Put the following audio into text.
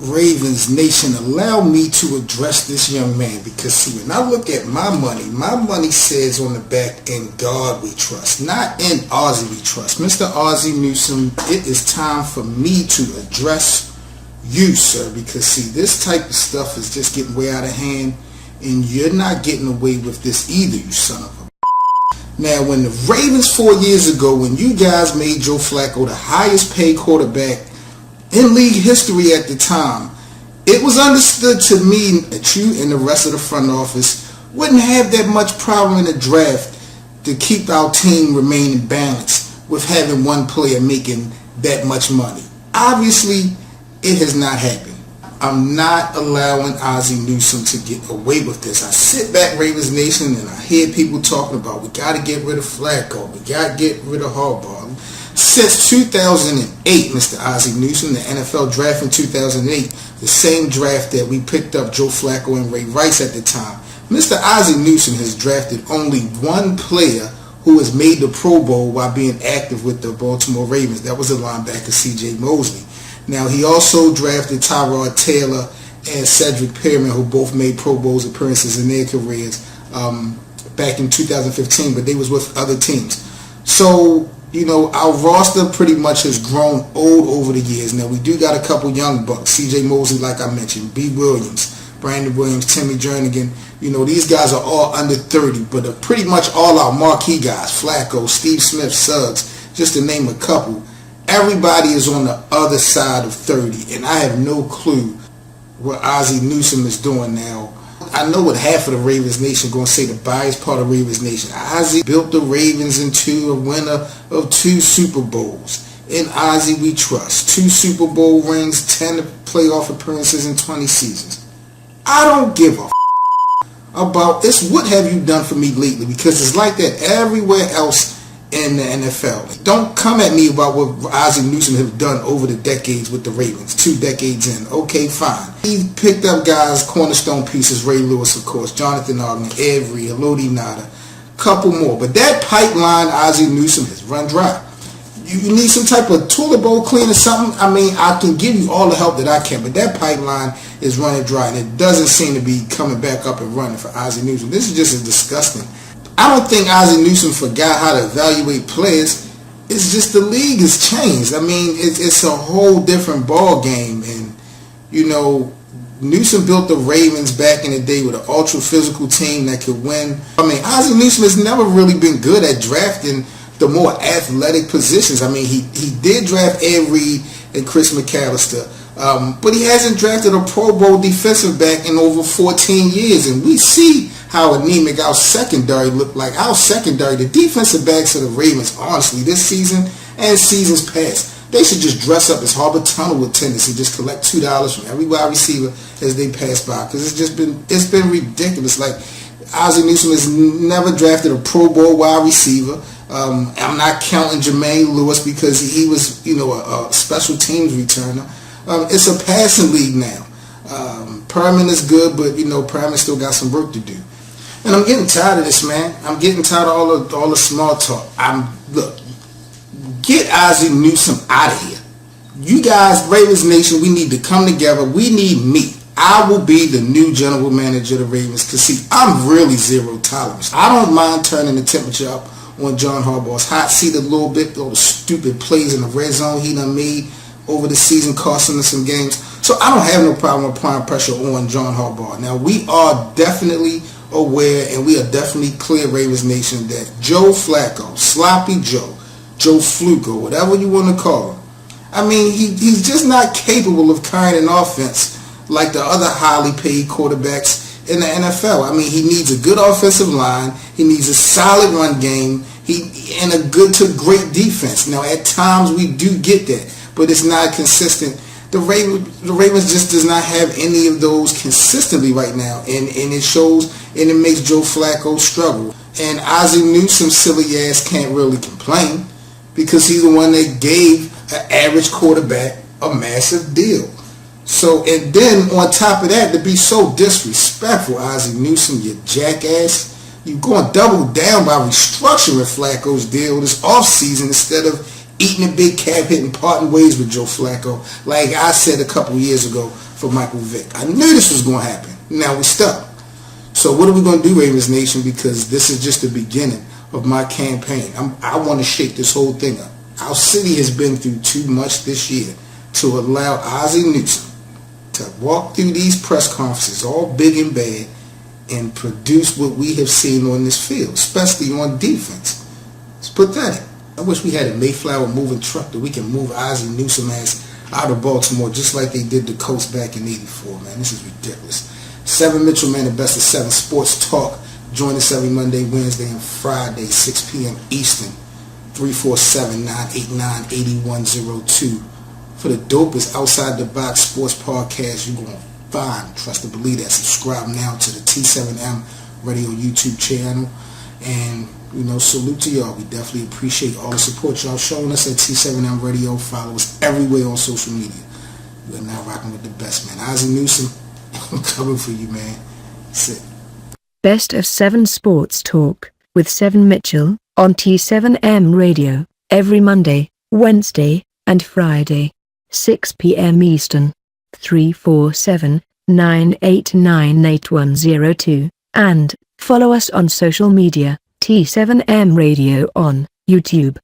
Ravens Nation, allow me to address this young man, because see, when I look at my money says on the back, in God we trust, not in Ozzie we trust. Mr. Ozzie Newsome, it is time for me to address you, sir, because see, this type of stuff is just getting way out of hand, and you're not getting away with this either, you son of a... Now, when the Ravens 4 years ago, when you guys made Joe Flacco the highest paid quarterback in league history at the time, it was understood to me that you and the rest of the front office wouldn't have that much problem in the draft to keep our team remaining balanced with having one player making that much money. Obviously, it has not happened. I'm not allowing Ozzie Newsome to get away with this. I sit back, Ravens Nation, and I hear people talking about, we got to get rid of Flacco, we got to get rid of Harbaugh. Since 2008, Mr. Ozzie Newsome, the NFL draft in 2008, the same draft that we picked up Joe Flacco and Ray Rice at the time, Mr. Ozzie Newsome has drafted only one player who has made the Pro Bowl while being active with the Baltimore Ravens. That was the linebacker C.J. Mosley. Now, he also drafted Tyrod Taylor and Cedric Pearman, who both made Pro Bowl appearances in their careers back in 2015, but they was with other teams. So, you know, our roster pretty much has grown old over the years. Now, we do got a couple young bucks. C.J. Mosley, like I mentioned, B. Williams, Brandon Williams, Timmy Jernigan. You know, these guys are all under 30, but pretty much all our marquee guys, Flacco, Steve Smith, Suggs, just to name a couple. Everybody is on the other side of 30, and I have no clue what Ozzie Newsome is doing now. I know what half of the Ravens Nation going to say, the biased part of Ravens Nation. Ozzie built the Ravens into a winner of 2 Super Bowls. In Ozzie we trust. 2 Super Bowl rings, 10 playoff appearances in 20 seasons. I don't give a about this. What have you done for me lately? Because it's like that everywhere else in the NFL. Don't come at me about what Ozzie Newsome has done over the decades with the Ravens. 2 decades in. Okay, fine. He picked up guys, cornerstone pieces, Ray Lewis, of course, Jonathan Ogden, Avery, Elodie Nada, couple more. But that pipeline Ozzie Newsome has run dry. You need some type of toilet bowl cleaner or something. I mean, I can give you all the help that I can, but that pipeline is running dry, and it doesn't seem to be coming back up and running for Ozzie Newsome. This is just disgusting. I don't think Ozzie Newsome forgot how to evaluate players. It's just the league has changed. I mean, it's a whole different ball game. And, you know, Newsome built the Ravens back in the day with an ultra-physical team that could win. I mean, Ozzie Newsome has never really been good at drafting the more athletic positions. I mean, he did draft Ed Reed and Chris McAllister, but he hasn't drafted a Pro Bowl defensive back in over 14 years. And we see how anemic our secondary looked like. Our secondary, the defensive backs of the Ravens, honestly, this season and seasons past, they should just dress up as Harbor Tunnel attendants and just collect $2 from every wide receiver as they pass by. Because it's been ridiculous. Like, Ozzie Newsome has never drafted a Pro Bowl wide receiver. I'm not counting Jermaine Lewis because he was, you know, a special teams returner. It's a passing league now. Perman is good, but, you know, Perman still got some work to do. And I'm getting tired of this, man. I'm getting tired of all the small talk. Look, get Ozzie Newsome out of here. You guys, Ravens Nation, we need to come together. We need me. I will be the new general manager of the Ravens, because, see, I'm really zero tolerance. I don't mind turning the temperature up on John Harbaugh's hot seat a little bit. All the stupid plays in the red zone he done made over the season, costing us some games. So I don't have no problem applying pressure on John Harbaugh. Now, we are definitely aware, and we are definitely clear, Ravens Nation, that Joe Flacco, Sloppy Joe, Joe Flacco, whatever you want to call him, I mean, he's just not capable of carrying an offense like the other highly paid quarterbacks in the NFL. I mean, he needs a good offensive line. He needs a solid run game. And a good to great defense. Now, at times we do get that, but it's not consistent. The Ravens just does not have any of those consistently right now, and it shows, and it makes Joe Flacco struggle. And Ozzie Newsome, silly ass, can't really complain because he's the one that gave an average quarterback a massive deal. So, and then on top of that, to be so disrespectful, Ozzie Newsome, you jackass, you're going double down by restructuring Flacco's deal this offseason instead of eating a big cab hit and parting ways with Joe Flacco, like I said a couple years ago for Michael Vick. I knew this was going to happen. Now we stuck. So what are we going to do, Ravens Nation? Because this is just the beginning of my campaign. I want to shake this whole thing up. Our city has been through too much this year to allow Ozzie Newsome to walk through these press conferences, all big and bad, and produce what we have seen on this field, especially on defense. It's pathetic. I wish we had a Mayflower moving truck that we can move Ozzie Newsome ass out of Baltimore just like they did the Colts back in '84, man. This is ridiculous. 7 Mitchell, man, the best of 7 sports talk. Join us every Monday, Wednesday, and Friday, 6 p.m. Eastern, 347-989-8102. For the dopest outside the box sports podcast you're going to find. Trust and believe that. Subscribe now to the T7M Radio YouTube channel. And, salute to y'all. We definitely appreciate all the support y'all showing us at T7M Radio. Follow us everywhere on social media. We're now rocking with the best, man. Ozzie Newsome, I'm coming for you, man. That's it. Best of 7 Sports Talk with 7 Mitchell on T7M Radio every Monday, Wednesday, and Friday, 6 p.m. Eastern, 347-989-8102, and follow us on social media, T7M Radio on YouTube.